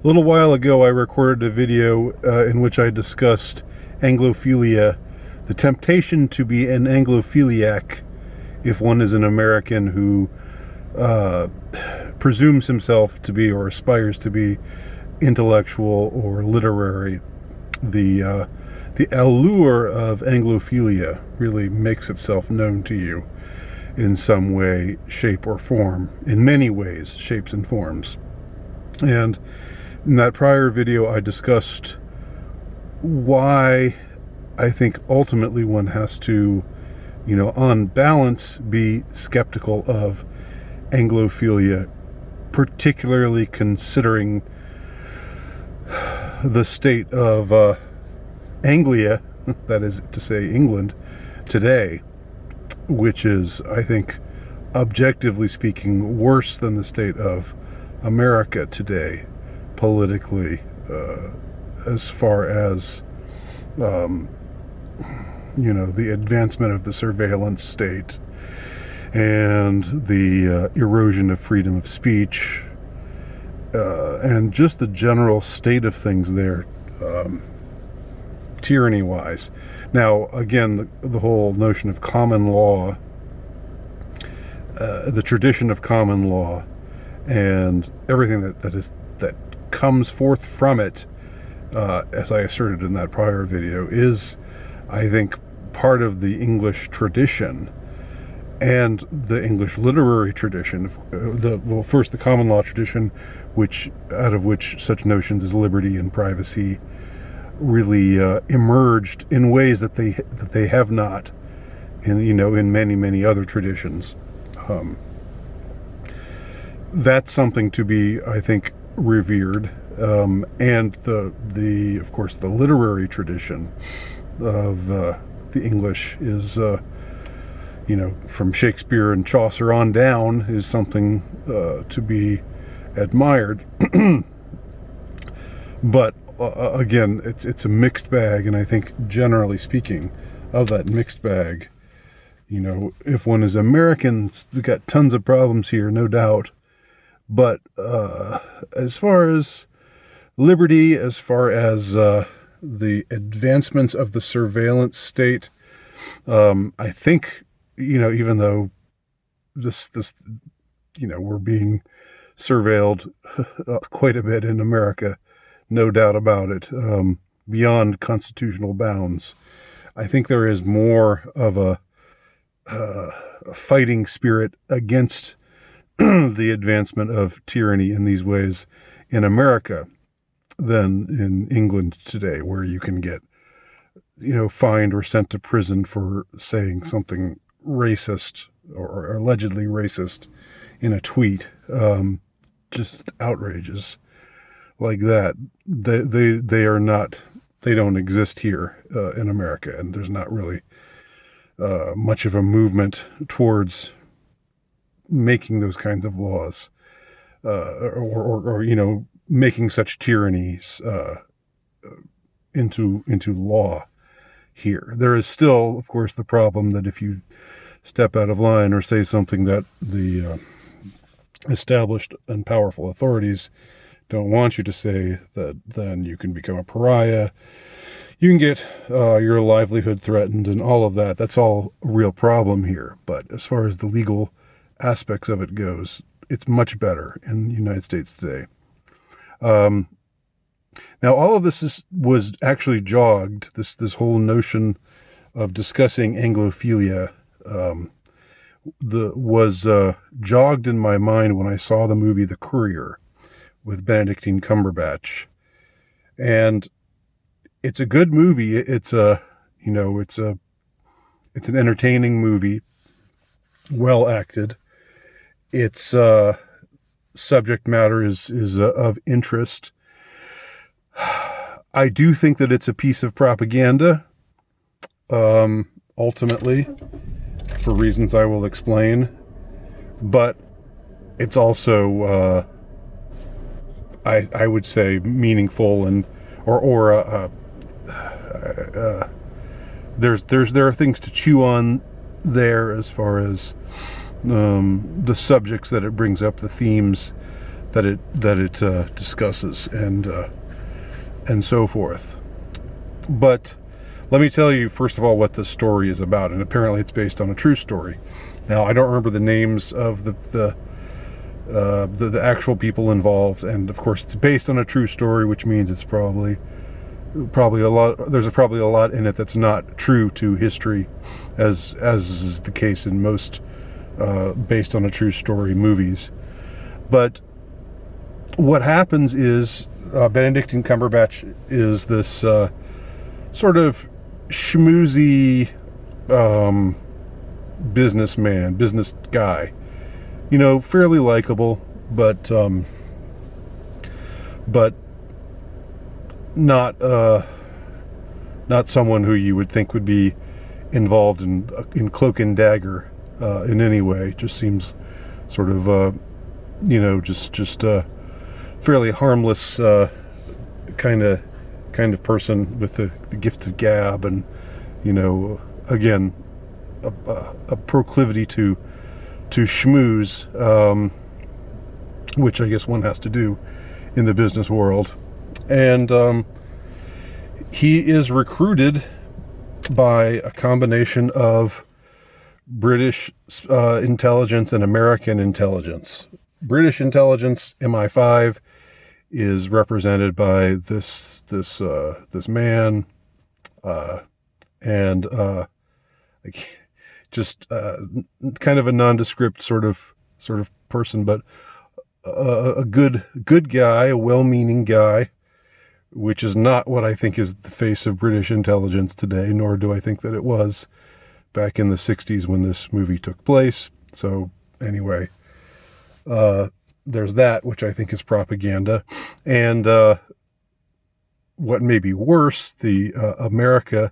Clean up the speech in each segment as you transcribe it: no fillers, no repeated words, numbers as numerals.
A little while ago, I recorded a video in which I discussed Anglophilia, the temptation to be an Anglophiliac if one is an American who presumes himself to be or aspires to be intellectual or literary. The allure of Anglophilia really makes itself known to you in some way, shape, or form, in many ways, shapes and forms. And in that prior video, I discussed why I think ultimately one has to, on balance, be skeptical of Anglophilia, particularly considering the state of Anglia, that is to say England, today, which is, I think, objectively speaking, worse than the state of America today, politically, as far as, the advancement of the surveillance state and the erosion of freedom of speech, and just the general state of things there, tyranny-wise. Now, again, the whole notion of common law, the tradition of common law, and everything that comes forth from it, as I asserted in that prior video, is, I think, part of the English tradition and the English literary tradition. First the common law tradition, out of which such notions as liberty and privacy really emerged in ways that they have not in many other traditions. That's something to be, I think, revered, and of course the literary tradition of the English is from Shakespeare and Chaucer on down, is something to be admired. But again, it's a mixed bag, and I think, generally speaking, of that mixed bag, if one is American, we've got tons of problems here, no doubt. But as far as liberty, as far as the advancements of the surveillance state, I think, even though this we're being surveilled quite a bit in America, no doubt about it, beyond constitutional bounds, I think there is more of a fighting spirit against the advancement of tyranny in these ways in America than in England today, where you can get, fined or sent to prison for saying something racist or allegedly racist in a tweet. Just outrages like that. They don't exist here in America, and there's not really much of a movement towards making those kinds of laws, or making such tyrannies into law here. There is still, of course, the problem that if you step out of line or say something that the established and powerful authorities don't want you to say, that then you can become a pariah. You can get your livelihood threatened and all of that. That's all a real problem here. But as far as the legal aspects of it goes, it's much better in the United States today. Now, all of this was actually jogged. This whole notion of discussing Anglophilia was jogged in my mind when I saw the movie The Courier with Benedict Cumberbatch, and it's a good movie. It's an entertaining movie, well acted. Its subject matter is of interest. I do think that it's a piece of propaganda, ultimately, for reasons I will explain. But it's also, I would say, meaningful, and there are things to chew on there as far as the subjects that it brings up, the themes that it discusses, and so forth. But let me tell you first of all what the story is about, and apparently it's based on a true story. Now, I don't remember the names of the actual people involved, and of course it's based on a true story, which means it's probably a lot. There's probably a lot in it that's not true to history, as is the case in most based on a true story movies. But what happens is Benedict Cumberbatch is this sort of schmoozy business guy, fairly likable, but not someone who you would think would be involved in cloak and dagger in any way. Just seems sort of just fairly harmless kind of person with the gift of gab, and again a proclivity to schmooze, which I guess one has to do in the business world. And he is recruited by a combination of British intelligence and American intelligence. British intelligence, MI5, is represented by this man, and just kind of a nondescript sort of person, but a good guy, a well-meaning guy, which is not what I think is the face of British intelligence today, nor do I think that it was back in the 60s when this movie took place. So anyway, there's that, which I think is propaganda. And what may be worse, the American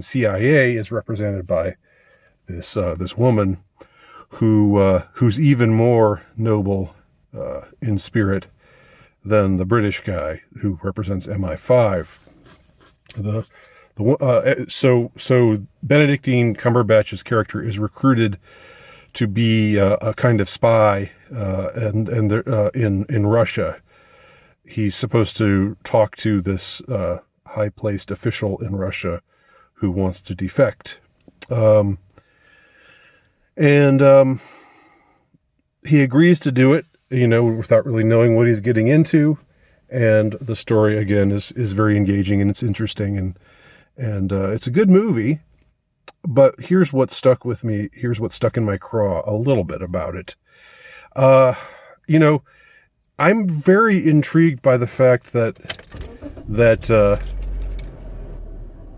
CIA is represented by this woman who's even more noble in spirit than the British guy who represents MI5. So Benedictine Cumberbatch's character is recruited to be a kind of spy, and in Russia. He's supposed to talk to this high-placed official in Russia who wants to defect, and he agrees to do it, without really knowing what he's getting into. And the story again is very engaging, and it's interesting, and it's a good movie. But here's what stuck with me. Here's what stuck in my craw a little bit about it. I'm very intrigued by the fact that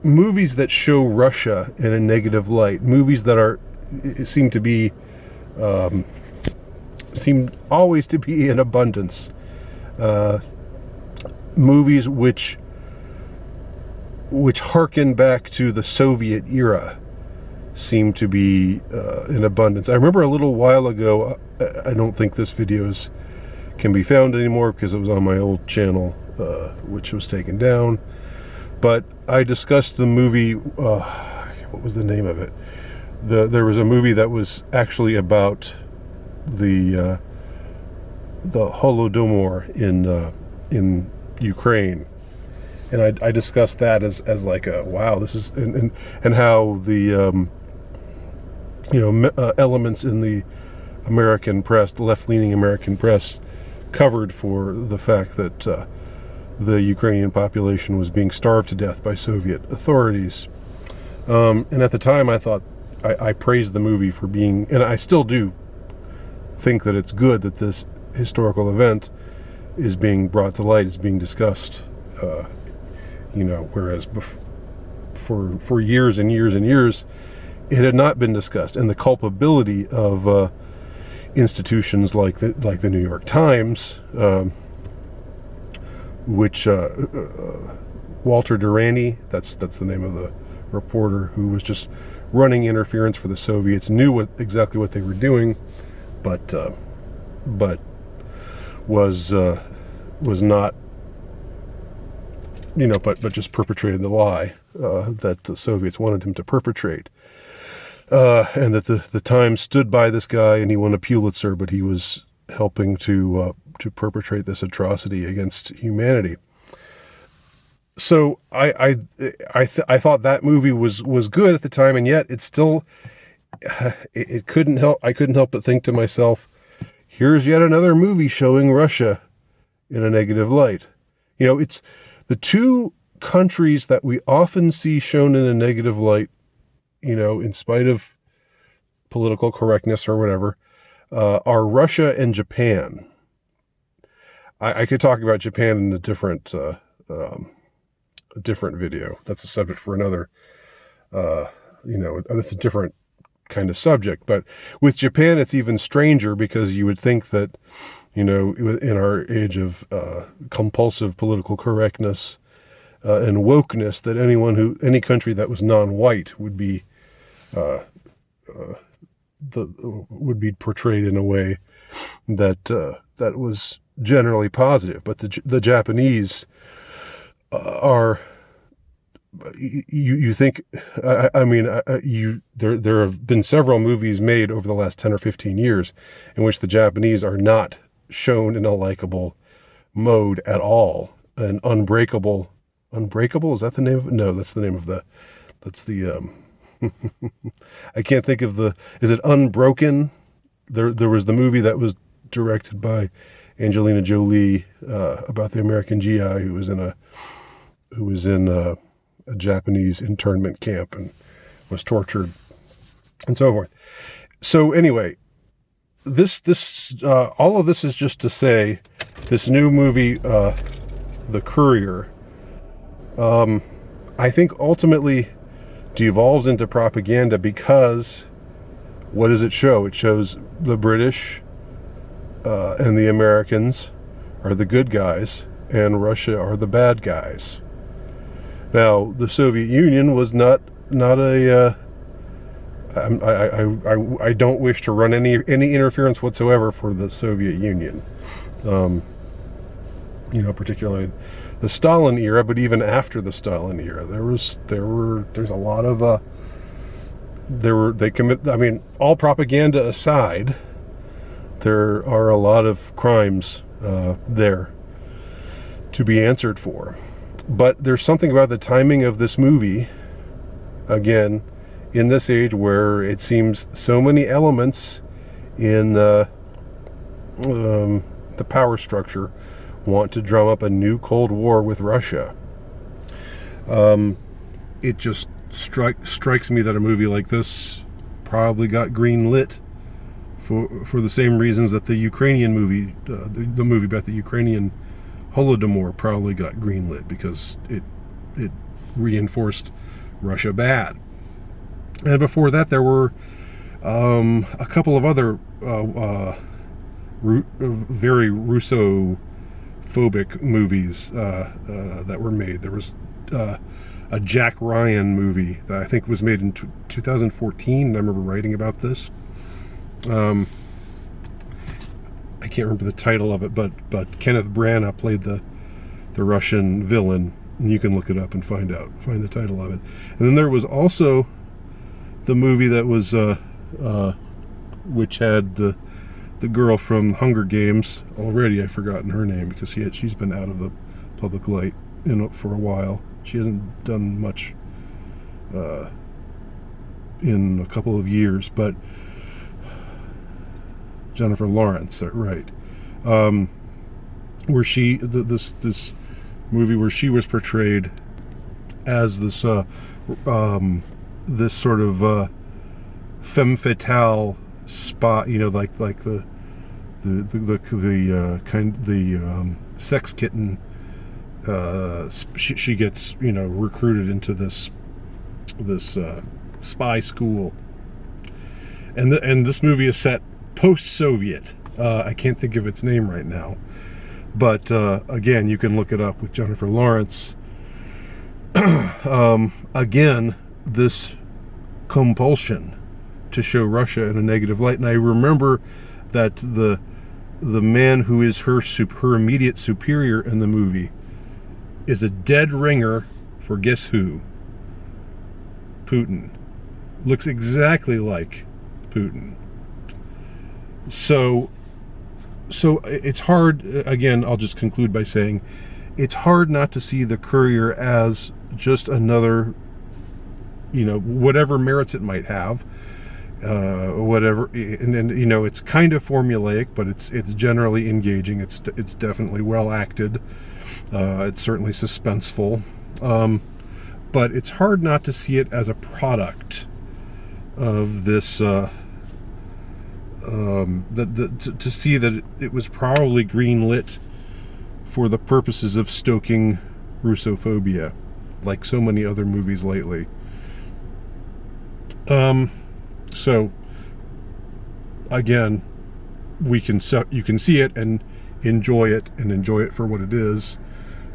movies that show Russia in a negative light, movies that seem always to be in abundance, movies which harken back to the Soviet era seem to be in abundance. I remember a little while ago, I don't think this video can be found anymore because it was on my old channel, which was taken down, but I discussed the movie, what was the name of it? There was a movie that was actually about the Holodomor in Ukraine, and I discussed that as like a wow, this is and how the elements in the American press, the left-leaning American press, covered for the fact that the Ukrainian population was being starved to death by Soviet authorities. And at the time, I thought I praised the movie for being, and I still do think that it's good that this historical event is being brought to light, is being discussed. Whereas for years and years and years, it had not been discussed, and the culpability of institutions like the New York Times, which Walter Durrani, that's the name of the reporter who was just running interference for the Soviets, knew exactly what they were doing, but was not, but just perpetrated the lie that the Soviets wanted him to perpetrate. and that the Times stood by this guy, and he won a Pulitzer, but he was helping to perpetrate this atrocity against humanity. So I thought that movie was good at the time, and yet it's still it couldn't help. I couldn't help but think to myself, here's yet another movie showing Russia in a negative light. You know, it's the two countries that we often see shown in a negative light, you know, in spite of political correctness or whatever, are Russia and Japan. I could talk about Japan in a different video. That's a subject for another, that's a different kind of subject. But with Japan, it's even stranger, because you would think that, you know, in our age of compulsive political correctness and wokeness, that any country that was non-white would be portrayed in a way that was generally positive. But the Japanese are, you think, there have been several movies made over the last 10 or 15 years in which the Japanese are not shown in a likable mode at all. And Unbreakable, is that the name of it? No, that's the name of I can't think of is it Unbroken? There was the movie that was directed by Angelina Jolie about the American GI who was in a Japanese internment camp and was tortured and so forth. So anyway, all of this is just to say, this new movie, The Courier, I think ultimately devolves into propaganda, because what does it show? It shows the British and the Americans are the good guys, and Russia are the bad guys. Now, the Soviet Union was not a. I don't wish to run any interference whatsoever for the Soviet Union. Particularly the Stalin era, but even after the Stalin era, there's a lot of all propaganda aside, there are a lot of crimes there to be answered for. But there's something about the timing of this movie, again, in this age where it seems so many elements in the power structure want to drum up a new Cold War with Russia. It just strikes me that a movie like this probably got green lit for the same reasons that the Ukrainian movie, the movie about the Ukrainian Holodomor, probably got green lit, because it reinforced Russia bad. And before that, there were a couple of other very Russophobic movies that were made. There was a Jack Ryan movie that I think was made in 2014. I remember writing about this. I can't remember the title of it, but Kenneth Branagh played the Russian villain, and you can look it up and find the title of it. And then there was also the movie that was which had the girl from Hunger Games. Already I've forgotten her name, because she's been out of the public light for a while. She hasn't done much in a couple of years, but Jennifer Lawrence, right? Where this movie where she was portrayed as this this sort of femme fatale spot, like the sex kitten. She gets recruited into this spy school, and this movie is set post-Soviet. I can't think of its name right now, but again, you can look it up with Jennifer Lawrence. Again, this compulsion to show Russia in a negative light. And I remember that the man who is her immediate superior in the movie is a dead ringer for guess who? Putin. looks exactly like Putin. So it's hard, again, I'll just conclude by saying, it's hard not to see the Courier as just another, whatever merits it might have, whatever, and it's kind of formulaic, but it's generally engaging. It's definitely well acted. It's certainly suspenseful, but it's hard not to see it as a product of this. To see that it was probably greenlit for the purposes of stoking Russophobia, like so many other movies lately. So again, you can see it and enjoy it for what it is,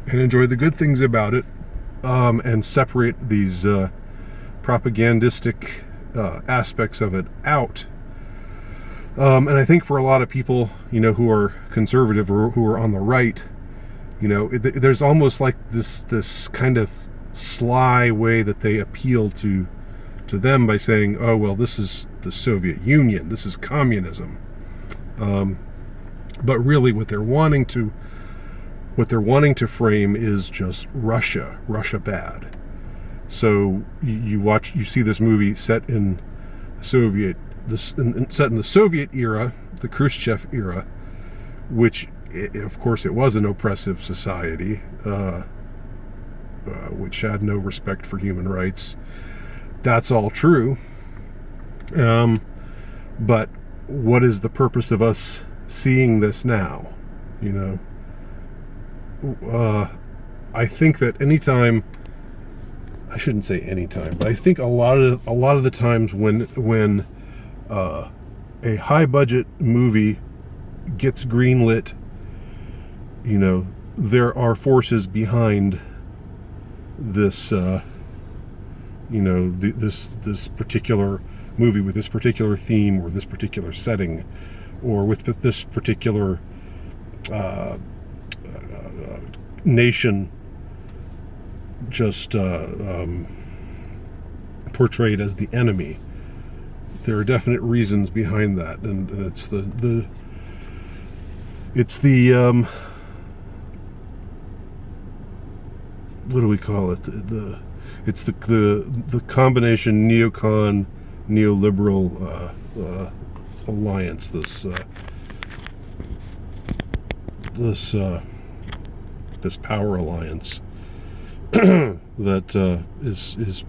and enjoy the good things about it, and separate these propagandistic aspects of it out. And I think for a lot of people, who are conservative or who are on the right, there's almost like this kind of sly way that they appeal to them by saying, oh, well, this is the Soviet Union, this is communism. But really what they're wanting to frame is just Russia bad. So you see this movie set in the Soviet era, the Khrushchev era, which, of course, it was an oppressive society, which had no respect for human rights. That's all true. But what is the purpose of us seeing this now? I think that anytime, I shouldn't say anytime, but I think a lot of the times when a high budget movie gets greenlit, there are forces behind this, this particular movie with this particular theme or this particular setting, or with this particular nation just portrayed as the enemy. There are definite reasons behind that, and it's the what do we call it? It's the combination neocon neoliberal alliance. This power alliance that is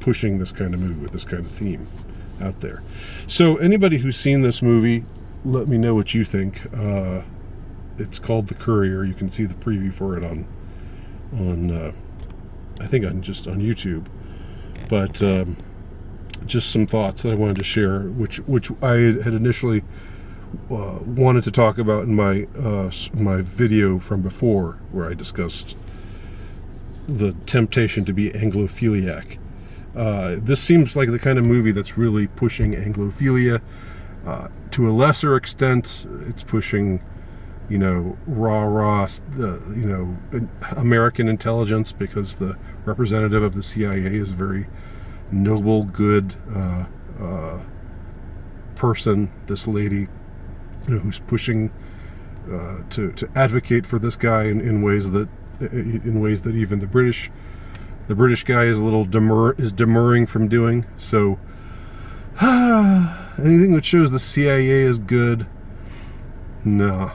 pushing this kind of movie with this kind of theme out there. So anybody who's seen this movie, let me know what you think. It's called The Courier. You can see the preview for it on I think on YouTube. But just some thoughts that I wanted to share, which I had initially wanted to talk about in my video from before, where I discussed the temptation to be Anglophiliac. This seems like the kind of movie that's really pushing Anglophilia. To a lesser extent, it's pushing, raw, American intelligence, because the representative of the CIA is a very noble, good person. This lady, who's pushing to advocate for this guy in ways that even the British guy is a little demurring from doing. So anything that shows the CIA is good, no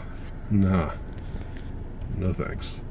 thanks.